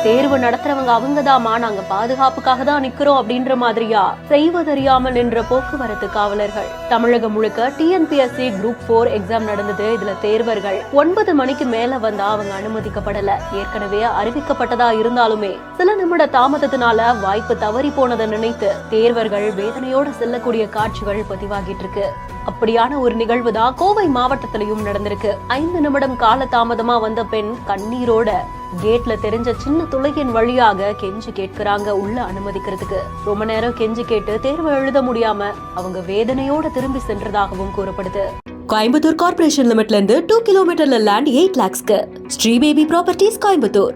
தேர்வு நடத்துறவங்க அவங்கதாமா, நாங்க பாதுகாப்புக்காக தான் நிக்கிறோம் அப்படின்ற மாதிரியா செய்வதறியாமல் நின்ற போக்குவரத்து காவலர்கள். தமிழகம் முழுக்க டிஎன்பிஎஸ்சி குரூப் 4 எக்ஸாம் நடந்தது. இதுல தேர்வர்கள் 9 மணிக்கு மேல வந்தா அவங்க அனுமதிக்கப்படல. ஏற்கனவே அறிவிக்கப்பட்டதா இருந்தாலுமே சில நிமிட தாமதத்தினால வாய்ப்பு தவறி போனதை நினைத்து தேர்வர்கள் வேதனையோட செல்லக்கூடிய காட்சிகள் பதிவாகிட்டு இருக்கு. அப்படியான ஒரு நிகழ்வு தான் கோவை மாவட்டத்திலையும் நடந்திருக்கு. 5 நிமிடம் கால தாமதமா வந்த பெண் கண்ணீரோட கேட்ல தெரிஞ்ச சின்ன துளையின் வழியாக கெஞ்சி கேட்கிறாங்க உள்ள அனுமதிக்கிறதுக்கு. ரொம்ப நேரம் கெஞ்சி கேட்டு தேர்வு எழுத முடியாம அவங்க வேதனையோட திரும்பி சென்றதாகவும் கூறப்படுது. கோயம்புத்தூர் கார்பரேஷன் லிமிட்ல இருந்து 2 கிலோமீட்டர்ல லேண்ட் 8 lakhsக்கு ஸ்ரீ பேபி ப்ராப்பர்ட்டிஸ் கோயம்புத்தூர்.